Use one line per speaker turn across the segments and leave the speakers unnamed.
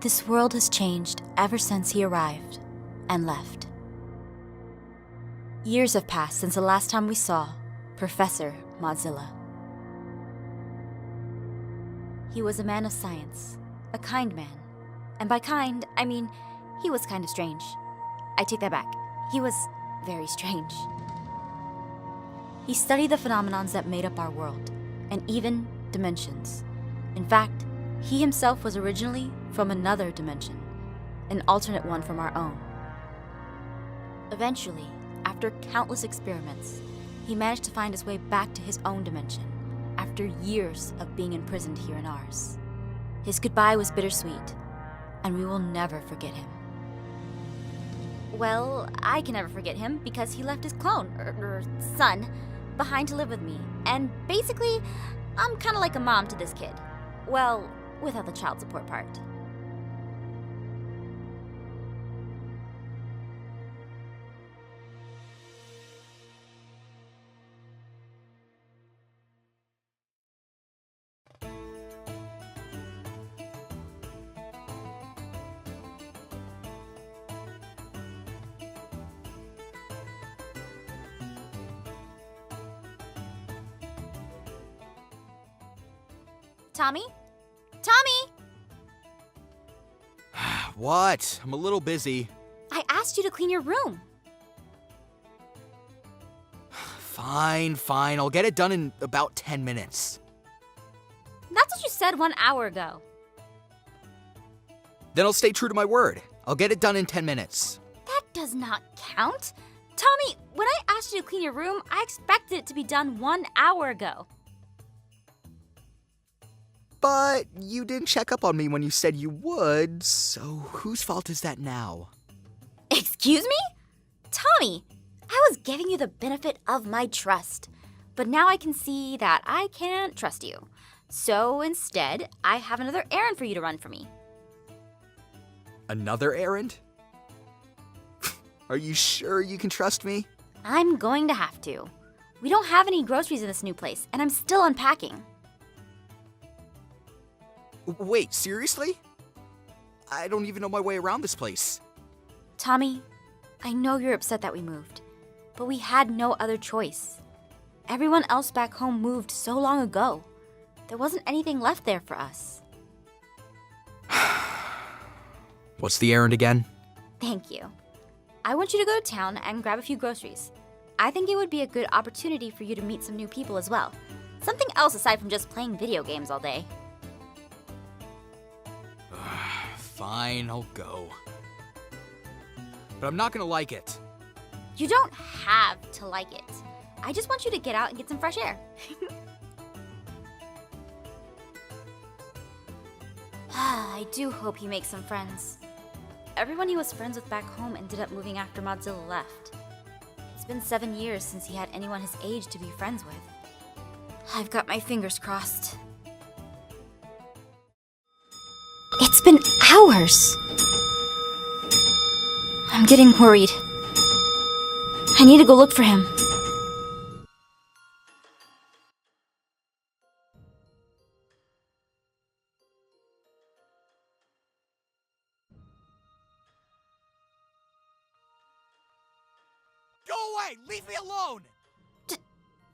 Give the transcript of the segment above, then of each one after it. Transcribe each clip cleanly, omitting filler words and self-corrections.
This world has changed ever since he arrived and left. Years have passed since the last time we saw Professor Mozilla. He was a man of science, a kind man. And by kind, I mean, he was kind of strange. I take that back. He was very strange. He studied the phenomenons that made up our world, and even dimensions. In fact, he himself was originally from another dimension, an alternate one from our own. Eventually, after countless experiments, he managed to find his way back to his own dimension, after years of being imprisoned here in ours. His goodbye was bittersweet, and we will never forget him. Well, I can never forget him because he left his clone, or son, behind to live with me. And basically, I'm kind of like a mom to this kid. Well, without the child support part. Tommy? Tommy!
What? I'm a little busy.
I asked you to clean your room.
Fine. I'll get it done in about 10 minutes.
That's what you said 1 hour ago.
Then I'll stay true to my word. I'll get it done in 10 minutes.
That does not count. Tommy, when I asked you to clean your room, I expected it to be done 1 hour ago.
But you didn't check up on me when you said you would, so whose fault is that now?
Excuse me? Tommy, I was giving you the benefit of my trust, but now I can see that I can't trust you. So instead, I have another errand for you to run for me.
Another errand? Are you sure you can trust me?
I'm going to have to. We don't have any groceries in this new place, and I'm still unpacking.
Wait, seriously? I don't even know my way around this place.
Tommy, I know you're upset that we moved, but we had no other choice. Everyone else back home moved so long ago. There wasn't anything left there for us.
What's the errand again?
Thank you. I want you to go to town and grab a few groceries. I think it would be a good opportunity for you to meet some new people as well. Something else aside from just playing video games all day.
Fine, I'll go. But I'm not gonna like it.
You don't have to like it. I just want you to get out and get some fresh air. I do hope he makes some friends. Everyone he was friends with back home ended up moving after Mozilla left. It's been 7 years since he had anyone his age to be friends with. I've got my fingers crossed. It's been hours. I'm getting worried. I need to go look for him.
Go away! Leave me alone!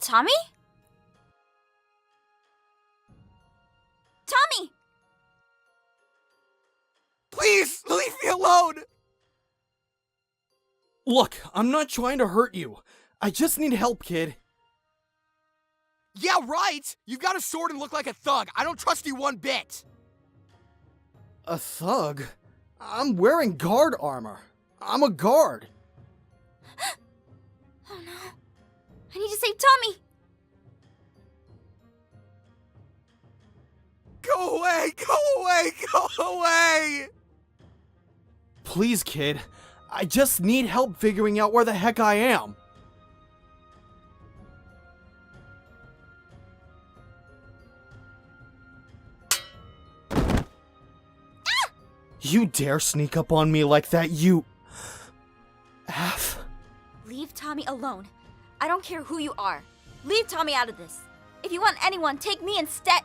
Tommy? Tommy!
Please, leave me alone!
Look, I'm not trying to hurt you. I just need help, kid.
Yeah, right! You've got a sword and look like a thug. I don't trust you one bit.
A thug? I'm wearing guard armor. I'm a guard.
Oh no. I need to save Tommy!
Go away! Go away! Go away!
Please, kid. I just need help figuring out where the heck I am.
Ah!
You dare sneak up on me like that, you... Aph.
Leave Tommy alone. I don't care who you are. Leave Tommy out of this. If you want anyone, take me instead.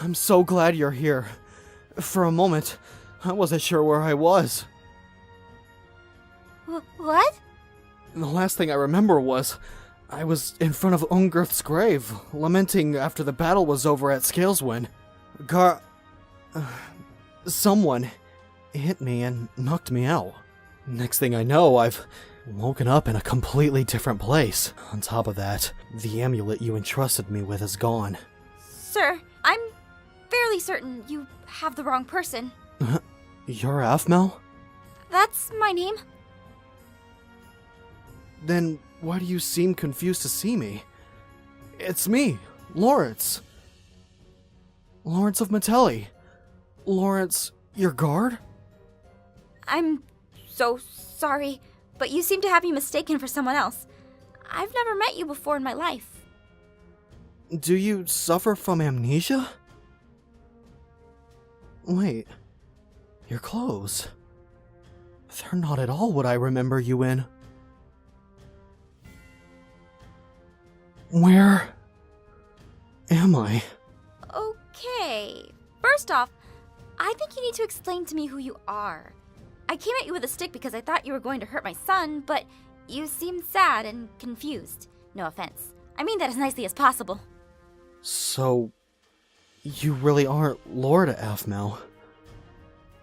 I'm so glad you're here. For a moment, I wasn't sure where I was.
What?
The last thing I remember was I was in front of Ungrith's grave, lamenting after the battle was over at Scaleswyn. Someone hit me and knocked me out. Next thing I know, I've woken up in a completely different place. On top of that, the amulet you entrusted me with is gone.
Sir, I'm fairly certain you have the wrong person.
You're Aphmau?
That's my name.
Then why do you seem confused to see me? It's me, Laruance. Laruance of Metelli. Laruance, your guard?
I'm so sorry, but you seem to have me mistaken for someone else. I've never met you before in my life.
Do you suffer from amnesia? Wait, your clothes. They're not at all what I remember you in. Where am I?
Okay. First off, I think you need to explain to me who you are. I came at you with a stick because I thought you were going to hurt my son, but you seemed sad and confused. No offense. I mean that as nicely as possible.
So, you really aren't Lord Aphmau.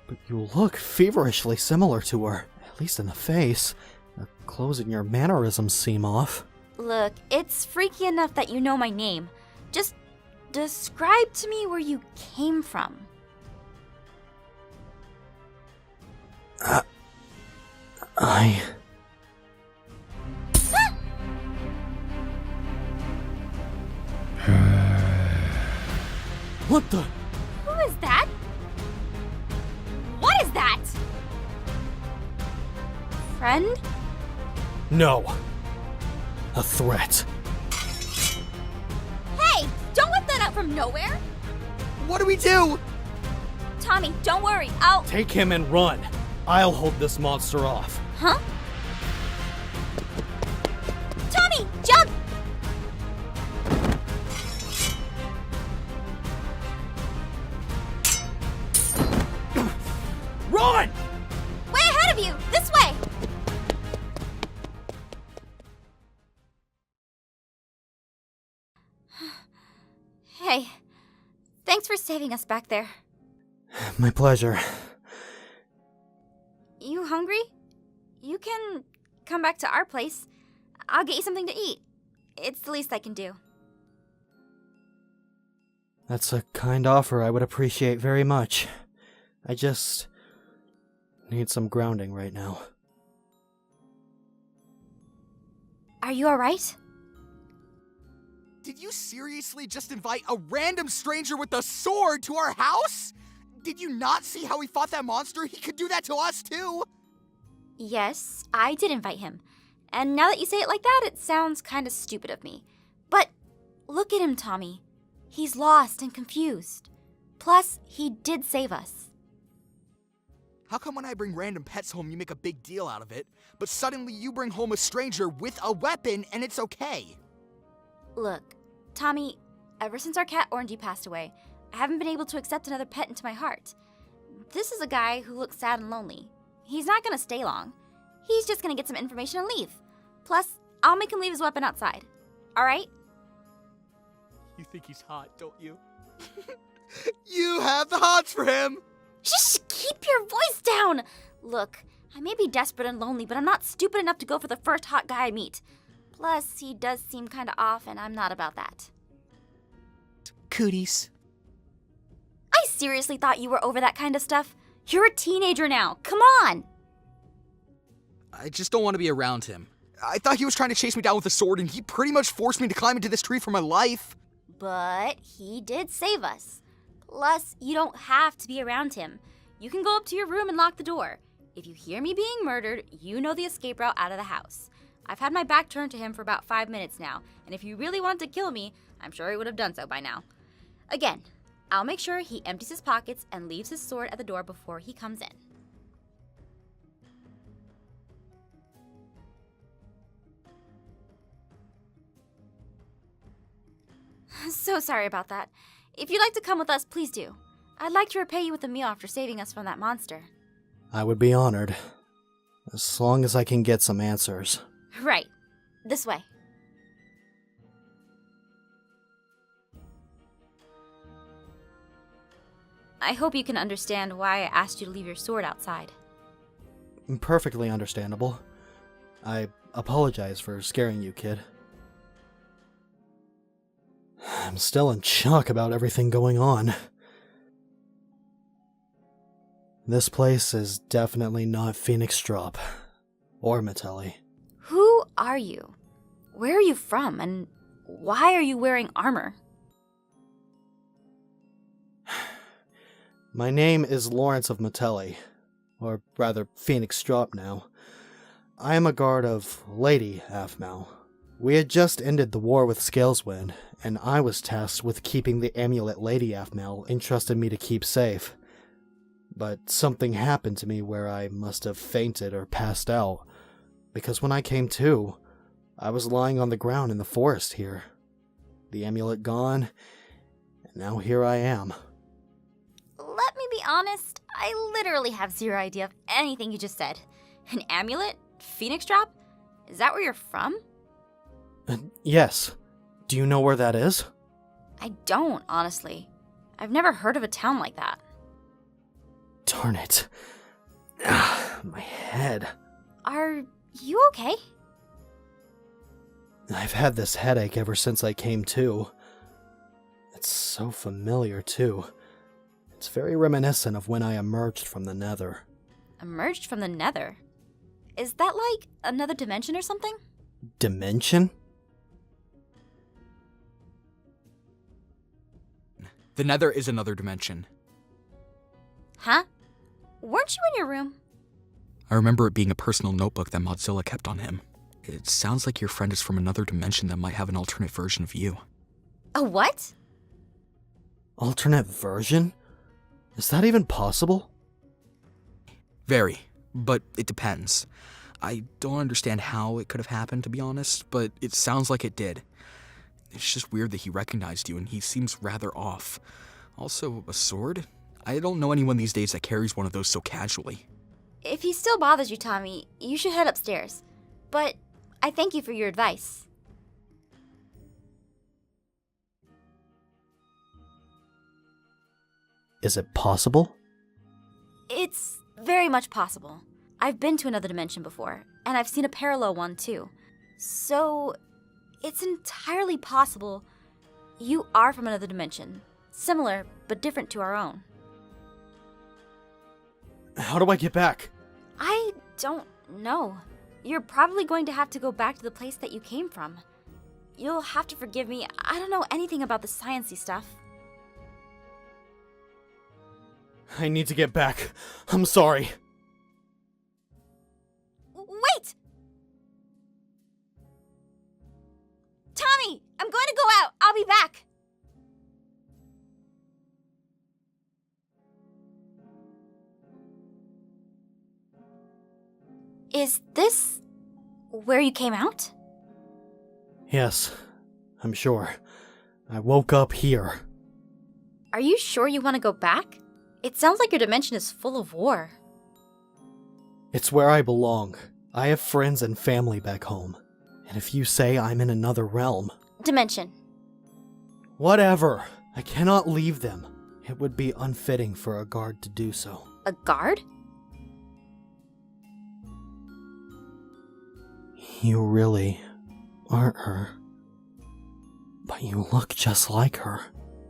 But you look feverishly similar to her, at least in the face. The clothes and your mannerisms seem off.
Look, it's freaky enough that you know my name. Just describe to me where you came from.
What the?
Who is that? What is that? Friend?
No. A threat.
Hey, don't whip that out from nowhere.
What do we do?
Tommy, don't worry. I'll...
Take him and run. I'll hold this monster off.
Huh? Tommy, jump!
Run!
Way ahead of you! This way! Hey, thanks for saving us back there.
My pleasure.
You hungry? You can come back to our place. I'll get you something to eat. It's the least I can do.
That's a kind offer I would appreciate very much. I just need some grounding right now.
Are you alright?
Did you seriously just invite a random stranger with a sword to our house? Did you not see how he fought that monster? He could do that to us too.
Yes, I did invite him. And now that you say it like that, it sounds kind of stupid of me. But look at him, Tommy. He's lost and confused. Plus, he did save us.
How come when I bring random pets home you make a big deal out of it, but suddenly you bring home a stranger with a weapon and it's okay?
Look, Tommy, ever since our cat Orangey passed away, I haven't been able to accept another pet into my heart. This is a guy who looks sad and lonely. He's not gonna stay long. He's just gonna get some information and leave. Plus, I'll make him leave his weapon outside. Alright?
You think he's hot, don't you? You have the hots for him!
Just keep your voice down! Look, I may be desperate and lonely, but I'm not stupid enough to go for the first hot guy I meet. Plus, he does seem kinda off, and I'm not about that.
Cooties.
I seriously thought you were over that kind of stuff. You're a teenager now. Come on!
I just don't want to be around him. I thought he was trying to chase me down with a sword, and he pretty much forced me to climb into this tree for my life.
But he did save us. Plus, you don't have to be around him. You can go up to your room and lock the door. If you hear me being murdered, you know the escape route out of the house. I've had my back turned to him for about 5 minutes now, and if you really wanted to kill me, I'm sure he would have done so by now. Again, I'll make sure he empties his pockets and leaves his sword at the door before he comes in. So sorry about that. If you'd like to come with us, please do. I'd like to repay you with a meal after saving us from that monster.
I would be honored. As long as I can get some answers.
Right. This way. I hope you can understand why I asked you to leave your sword outside.
Perfectly understandable. I apologize for scaring you, kid. I'm still in shock about everything going on. This place is definitely not Phoenix Drop. Or Metelli.
Who are you? Where are you from? And why are you wearing armor?
My name is Laruance of Metelli. Or rather, Phoenix Drop now. I am a guard of Lady Aphmau. We had just ended the war with Scaleswind, and I was tasked with keeping the amulet Lady Aphmau entrusted me to keep safe. But something happened to me where I must have fainted or passed out, because when I came to, I was lying on the ground in the forest here. The amulet gone, and now here I am.
Let me be honest, I literally have zero idea of anything you just said. An amulet? Phoenix Drop? Is that where you're from?
Yes. Do you know where that is?
I don't, honestly. I've never heard of a town like that.
Darn it. My head.
Are you okay?
I've had this headache ever since I came to. It's so familiar, too. It's very reminiscent of when I emerged from the Nether.
Emerged from the Nether? Is that like another dimension or something?
Dimension?
The Nether is another dimension.
Huh? Weren't you in your room?
I remember it being a personal notebook that Modzilla kept on him. It sounds like your friend is from another dimension that might have an alternate version of you.
A what?
Alternate version? Is that even possible?
Very, but it depends. I don't understand how it could have happened, to be honest, but it sounds like it did. It's just weird that he recognized you, and he seems rather off. Also, a sword? I don't know anyone these days that carries one of those so casually.
If he still bothers you, Tommy, you should head upstairs. But I thank you for your advice.
Is it possible?
It's very much possible. I've been to another dimension before, and I've seen a parallel one too. So, it's entirely possible you are from another dimension. Similar, but different to our own.
How do I get back?
I don't know. You're probably going to have to go back to the place that you came from. You'll have to forgive me. I don't know anything about the sciencey stuff.
I need to get back. I'm sorry.
Wait! Tommy, I'm going to go out. I'll be back. Is this where you came out?
Yes, I'm sure. I woke up here.
Are you sure you want to go back? It sounds like your dimension is full of war.
It's where I belong. I have friends and family back home. And if you say I'm in another realm...
Dimension.
Whatever. I cannot leave them. It would be unfitting for a guard to do so.
A guard?
You really aren't her. But you look just like her.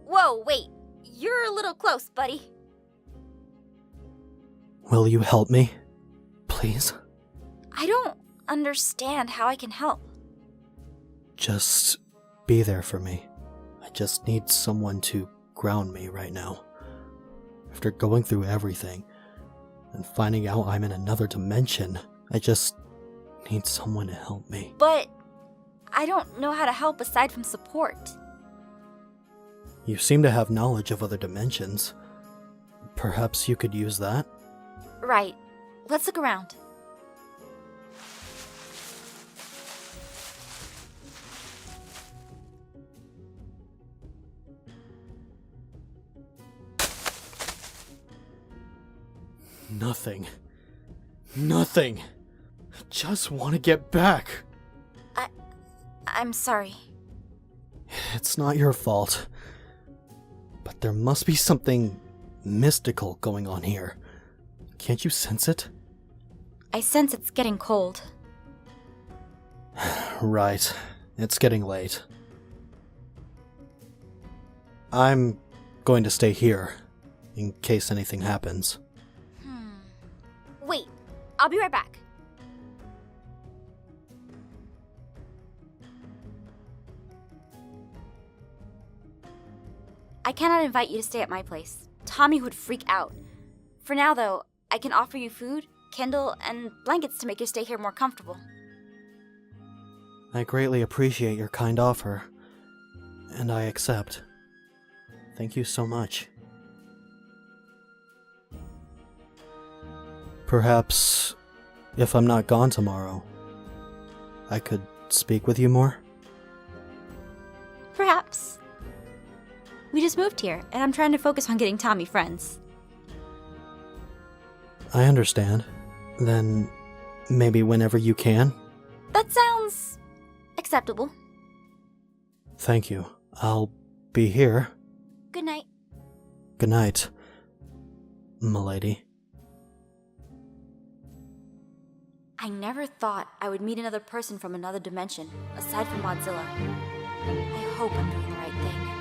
Whoa, wait. You're a little close, buddy.
Will you help me? Please?
I don't understand how I can help.
Just be there for me. I just need someone to ground me right now. After going through everything and finding out I'm in another dimension, I just need someone to help me.
But I don't know how to help aside from support.
You seem to have knowledge of other dimensions. Perhaps you could use that?
Right. Let's look around.
Nothing. Nothing. I just want to get back.
I'm sorry.
It's not your fault. But there must be something mystical going on here. Can't you sense it?
I sense it's getting cold.
Right. It's getting late. I'm going to stay here, in case anything happens.
Wait, I'll be right back. I cannot invite you to stay at my place. Tommy would freak out. For now, though, I can offer you food, kindle, and blankets to make your stay here more comfortable.
I greatly appreciate your kind offer, and I accept. Thank you so much. Perhaps, if I'm not gone tomorrow, I could speak with you more?
Perhaps. We just moved here, and I'm trying to focus on getting Tommy friends.
I understand. Then, maybe whenever you can?
That sounds acceptable.
Thank you. I'll be here.
Good night.
Good night, m'lady.
I never thought I would meet another person from another dimension, aside from Mozilla. I hope I'm doing the right thing.